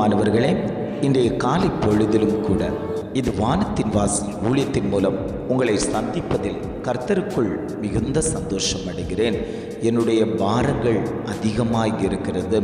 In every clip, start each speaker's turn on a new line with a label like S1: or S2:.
S1: பிரியமானவர்களே, இன்றைய காலை பொழுதிலும் கூட இது வானத்தின் வாசல் ஊழியத்தின் மூலம் உங்களை சந்திப்பதில் கர்த்தருக்குள் மிகுந்த சந்தோஷம் அடைகிறேன். என்னுடைய பாரங்கள் அதிகமாய் இருக்கிறது,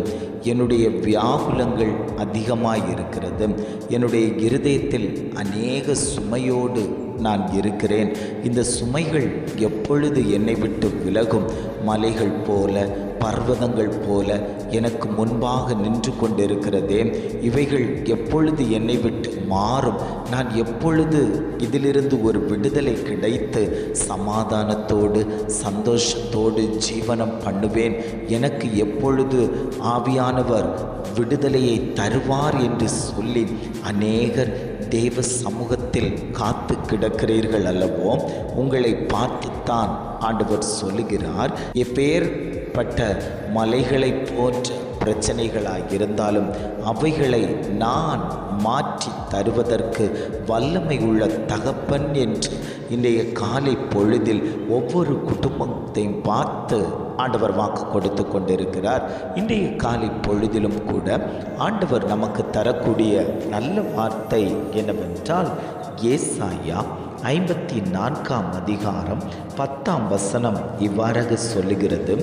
S1: என்னுடைய வியாகுலங்கள் அதிகமாய் இருக்கிறது, என்னுடைய இருதயத்தில் அநேக சுமையோடு நான் இருக்கிறேன். இந்த சுமைகள் எப்பொழுது என்னை விட்டு விலகும்? மலைகள் போல, பர்வதங்கள் போல எனக்கு முன்பாக நின்று கொண்டிருக்கிறதே, இவைகள் எப்பொழுது என்னை விட்டு மாறும்? நான் எப்பொழுது இதிலிருந்து ஒரு விடுதலை கிடைத்து சமாதானத்தோடு சந்தோஷத்தோடு ஜீவனம் பண்ணுவேன்? எனக்கு எப்பொழுது ஆவியானவர் விடுதலையை தருவார் என்று சொல்லி அநேகர் தேவ சமூகத்தில் காத்து கிடக்கிறீர்கள் அல்லவோ? உங்களை பார்த்துத்தான் ஆண்டவர் சொல்லுகிறார், எப்பேற்பட்ட மலைகளை போன்ற பிரச்சனைகளாக இருந்தாலும் அவைகளை நான் மாற்றி தருவதற்கு வல்லமை உள்ள தகப்பன் என்று இன்றைய காலை பொழுதில் ஒவ்வொரு குடும்பத்தையும் பார்த்து ஆண்டவர் வாக்கு கொடுத்து கொண்டிருக்கிறார். இன்றைய காலை பொழுதிலும் கூட ஆண்டவர் நமக்கு தரக்கூடிய நல்ல வார்த்தை என்னவென்றால், ஏசாயா 54 அதிகாரம் 10 இவ்வாறாக சொல்லுகிறது,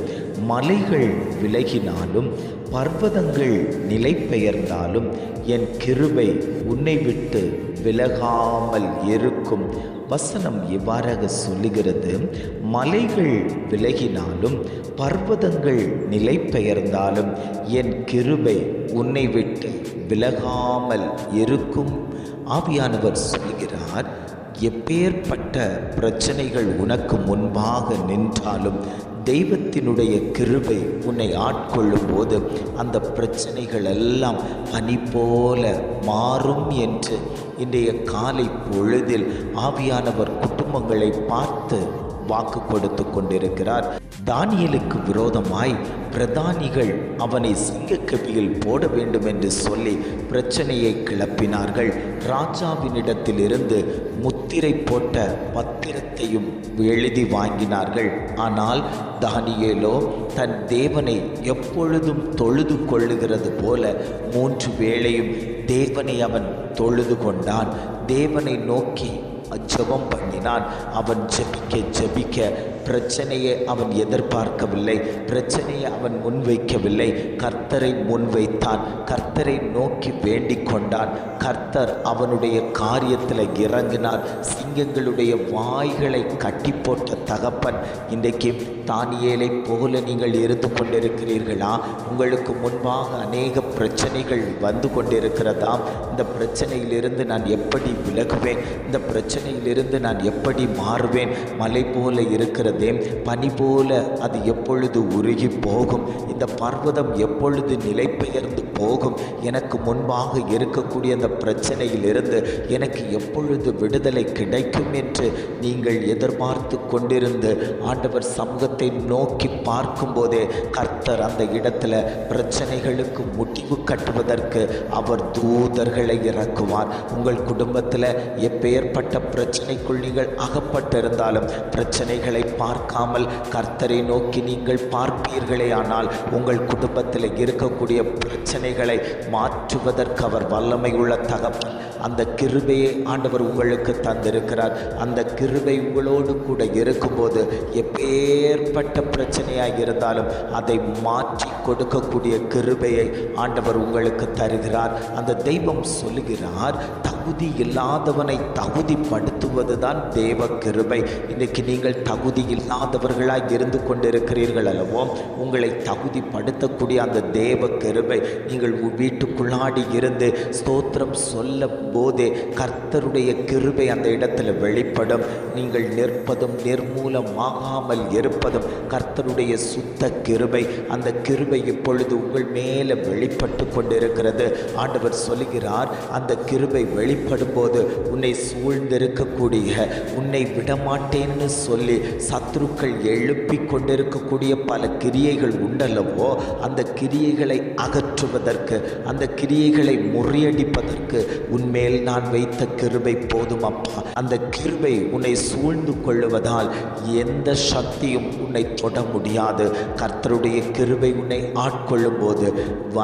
S1: மலைகள் விலகினாலும் பர்வதங்கள் நிலை பெயர்ந்தாலும் என் கிருபை உன்னை விட்டு விலகாமல் இருக்கும். வசனம் இவ்வாறாக சொல்லுகிறது, மலைகள் விலகினாலும் பர்வதங்கள் நிலை பெயர்ந்தாலும் என் கிருபை உன்னை விட்டு விலகாமல் இருக்கும். ஆவியானவர் சொல்கிறார், எப்பேற்பட்ட பிரச்சனைகள் உனக்கு முன்பாக நின்றாலும் தெய்வத்தினுடைய கிருபை உன்னை ஆட்கொள்ளும் போது அந்த பிரச்சனைகள் எல்லாம் பனி போல மாறும் என்று இன்றைய காலை பொழுதில் ஆவியானவர் குடும்பங்களை பார்த்து வாக்கு கொடுத்து கொண்டிருக்கிறார். தானியேலுக்கு விரோதமாய் பிரதானிகள் அவனை சிங்கக்கபியில் போட வேண்டும் என்று சொல்லி பிரச்சனையை கிளப்பினார்கள். ராஜாவினிடத்திலிருந்து முத்திரை போட்ட பத்திரத்தையும் எழுதி வாங்கினார்கள். ஆனால் தானியேலோ தன் தேவனை எப்பொழுதும் தொழுது கொள்ளுகிறது போல 3 வேளையும் தேவனை அவன் தொழுது கொண்டான். தேவனை நோக்கி ஜெபம் பண்ணினான். அவன் ஜெபிக்க பிரச்சனையை அவன் எதிர்பார்க்கவில்லை, பிரச்சனையை அவன் முன்வைக்கவில்லை, கர்த்தரை முன்வைத்தான். கர்த்தரை நோக்கி வேண்டிக் கொண்டான். கர்த்தர் அவனுடைய காரியத்தில் இறங்கினார். சிங்கங்களுடைய வாய்களை கட்டி போட்ட தகப்பன் இன்றைக்கு தானியேலை போல நீங்கள் இருந்து கொண்டிருக்கிறீர்களா? உங்களுக்கு முன்பாக அநேக பிரச்சனைகள் வந்து கொண்டிருக்கிறதா? இந்த பிரச்சனையிலிருந்து நான் எப்படி விலகுவேன்? இந்த பிரச்சனையிலிருந்து நான் எப்படி மாறுவேன்? மலை போல இருக்கிறதே, பனி போல அது எப்பொழுது உருகி போகும்? இந்த பர்வதம் எப்பொழுது நிலை பெயர்ந்து போகும்? எனக்கு முன்பாக இருக்கக்கூடிய அந்த பிரச்சனையிலிருந்து எனக்கு எப்பொழுது விடுதலை கிடைக்கும் என்று நீங்கள் எதிர்பார்த்து கொண்டிருந்து ஆண்டவர் சமூகத்தை நோக்கி பார்க்கும் போதே கர்த்தர் அந்த இடத்துல பிரச்சனைகளுக்கு முடிவு கட்டுவதற்கு அவர் தூதர்களை இறக்குவார். உங்கள் குடும்பத்தில் எப்பேற்பட்ட பிரச்சனைக்குள் நீங்கள் அகப்பட்டிருந்தாலும் பிரச்சனைகளை பார்க்காமல் கர்த்தரை நோக்கி நீங்கள் பார்ப்பீர்களே ஆனால் உங்கள் குடும்பத்தில் இருக்கக்கூடிய பிரச்சனைகளை மாற்றுவதற்கு அவர் வல்லமை உள்ள தகப்பன். அந்த கிருபையை ஆண்டவர் உங்களுக்கு தந்திருக்கிறார். அந்த கிருபை உங்களோடு கூட இருக்கும்போது எப்பேற்பட்ட பிரச்சனையாக இருந்தாலும் அதை மாற்றி கொடுக்கக்கூடிய கிருபையை ஆண்டவர் உங்களுக்கு தருகிறார். அந்த தெய்வம் சொல்லுகிறார், தகுதி இல்லாதவனை தகுதிப்படுத்துவது தான் தேவ கிருபை. இன்றைக்கு நீங்கள் தகுதி இல்லாதவர்களாக இருந்து கொண்டிருக்கிறீர்கள் அல்லவோ? உங்களை தகுதிப்படுத்தக்கூடிய அந்த தேவ கிருபை நீங்கள் வீட்டுக்குள்ளாடி இருந்து ஸ்தோத்திரம் சொல்ல போதே கர்த்தருடைய கிருபை அந்த இடத்துல வெளிப்படும். நீங்கள் நிற்பதும் நிர்மூலமாகாமல் இருப்பதும் கர்த்தருடைய சுத்த கிருபை. அந்த கிருபை இப்பொழுது உங்கள் மேலே வெளிப்பட்டு கொண்டிருக்கிறது. ஆண்டவர் சொல்லுகிறார், அந்த கிருபை வெளிப்படும் போது உன்னை சூழ்ந்திருக்கக்கூடிய, உன்னை விடமாட்டேன்னு சொல்லி சத்துருக்கள் எழுப்பி கொண்டிருக்கக்கூடிய பல கிரியைகள் உண்டல்லவோ, அந்த கிரியைகளை அகற்றுவதற்கு, அந்த கிரியைகளை முறியடிப்பதற்கு உன்மே உன்மேல் நான் வைத்த கிருபை போதும் அப்பா. அந்த கிருபை உன்னை சூழ்ந்து கொள்ளுவதால் எந்த சக்தியும் உன்னை தொட முடியாது. கர்த்தருடைய கிருபை உன்னை ஆட்கொள்ளும் போது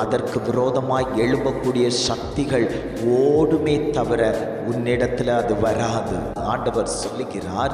S1: அதற்கு விரோதமாய் எழும்பக்கூடிய சக்திகள் ஓடுமே தவிர உன்னிடத்தில் அது வராது. ஆண்டவர் சொல்லுகிறார்,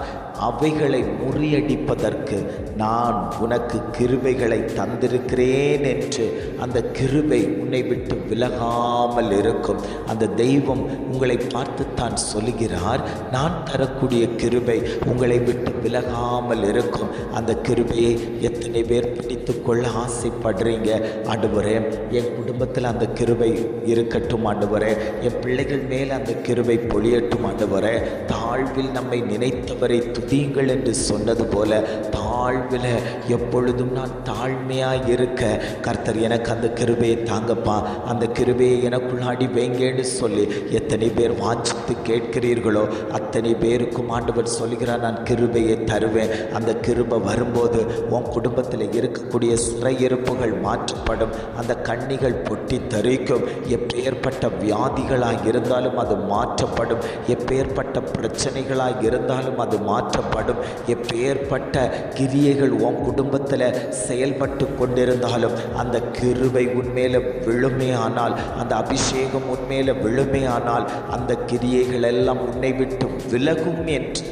S1: அவைகளை முறியடிப்பதற்கு நான் உனக்கு கிருபைகளை தந்திருக்கிறேன் என்று. அந்த கிருபை உன்னை விட்டு விலகாமல் இருக்கும். அந்த தெய்வம் உங்களை பார்த்து தான் சொல்லுகிறார், நான் தரக்கூடிய கிருபை உங்களை விட்டு விலகாமல் இருக்கும். அந்த கிருபையை எத்தனை பேர் பிடித்து கொள்ள ஆசைப்படுறீங்க? ஆண்டவரே, என் குடும்பத்தில் அந்த கிருபை இருக்கட்டும் ஆண்டவரே, என் பிள்ளைகள் மேல் அந்த கிருபை பொழியட்டும் ஆண்டவரே. தாழ்வில் நம்மை நினைத்தவரை துதியுங்கள் என்று சொன்னது போல தாழ்வில் எப்பொழுதும் நான் தாழ்மையாக இருக்க கர்த்தர் எனக்கு அந்த கிருபையை தாங்கப்பா, அந்த கிருபையை எனக்குள்ளாடி வைங்கன்னு சொல்லி எத்தனை பேர் வாஞ்சித்து கேட்கிறீர்களோ அத்தனை பேருக்கும் ஆண்டவர் சொல்கிறார், நான் கிருபையை தருவேன். அந்த கிருபை வரும்போது உன் குடும்பத்தில் இருக்கக்கூடிய சிறையிருப்புகள் மாற்றப்படும். அந்த கண்ணிகள் பொட்டி தரிக்கும். எப்பேற்பட்ட வியாதிகளாக இருந்தாலும் அது மாற்றப்படும். எப்பேற்பட்ட பிரச்சனைகளாக இருந்தாலும் அது மாற்றப்படும். எப்பேற்பட்ட கிரியைகள் உன் குடும்பத்தில் செயல்பட்டு கொண்டிருந்தாலும் அந்த கிருபை உன்மேல விழுமே ஆனால், அந்த அபிஷேகம் உன்மேல விழுமே ஆனால் அந்த கிரியைகள் எல்லாம் உன்னை விட்டு விலகும் என்று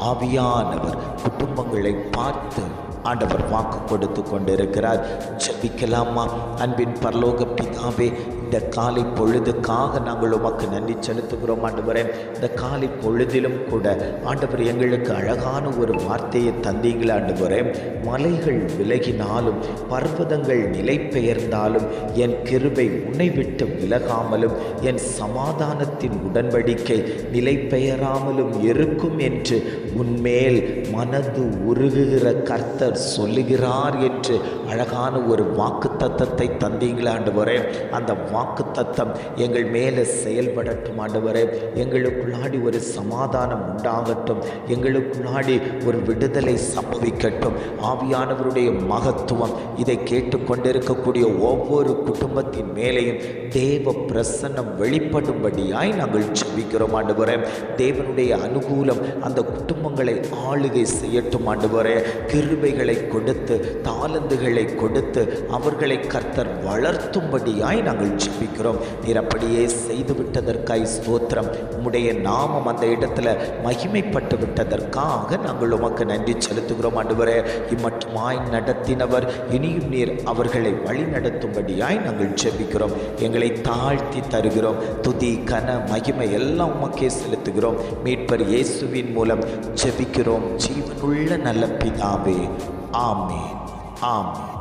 S1: ஆவியானவர் குடும்பங்களை பார்த்து ஆண்டவர் வாக்கு கொடுத்து கொண்டிருக்கிறார். ஜெபிக்கலாமா? அன்பின் பரலோக பிதாவே, இந்த காலை பொழுதுக்காக நாங்கள் உமக்கு நன்றி செலுத்துகிறோம் ஆண்டவரே. இந்த காலை பொழுதிலும் கூட ஆண்டவர் எங்களுக்கு அழகான ஒரு வார்த்தையை தந்தீங்களே ஆண்டவரே. மலைகள் விலகினாலும் பர்வதங்கள் நிலை பெயர்ந்தாலும் என் கிருபை உன்னை விட்டு விலகாமலும் என் சமாதானத்தின் உடன்படிக்கை நிலை பெயராமலும் இருக்கும் என்று உன்மேல் மனது உருகுகிற கர்த்தர் சொல்லுகிறார் என்று அழகான ஒரு வாக்கு தத்தத்தை தந்தீங்களே ஆண்டவரே. அந்த வாக்கு தத்தம் எங்கள் மேலே செயல்படட்டும் ஆண்டவரே. எங்களுக்குள்ளாடி ஒரு சமாதானம் உண்டாகட்டும். எங்களுக்குள்ளாடி ஒரு விடுதலை சம்பவிக்கட்டும். ஆவியானவருடைய மகத்துவம் இதை கேட்டுக்கொண்டிருக்கக்கூடிய ஒவ்வொரு குடும்பத்தின் மேலேயும் தேவ பிரசன்னம் வெளிப்படும்படியாய் நாங்கள் ஜெபிக்கிறோம் ஆண்டவரே. தேவனுடைய அனுகூலம் அந்த குடும்பங்களை ஆளுகை செய்யட்டும் ஆண்டவரே. கிருபைகளை கொடுத்து தாளந்துகளை கொடுத்து அவர்களை கர்த்தர் வளர்த்தும்படியாய் நாங்கள் ஜெபிக்கிறோம். நீர் அப்படியே செய்து விட்டதற்காய் ஸ்தோத்திரம். உம்முடைய நாமம் அந்த இடத்துல மகிமைப்பட்டு விட்டதற்காக நாங்கள் உமக்கு நன்றி செலுத்துகிறோம் ஆண்டவரே. இம்மட்டுமாய் நடத்தினவர் இனியும் நீர் அவர்களை வழி நடத்தும்படியாய் நாங்கள் ஜெபிக்கிறோம். எங்களை தாழ்த்தி தருகிறோம். துதி கன மகிமை எல்லாம் உமக்கே செலுத்துகிறோம். மீட்பர் இயேசுவின் மூலம் ஜெபிக்கிறோம் ஜீவனுள்ள நல்ல பிதாவே. ஆமென். ஆமென்.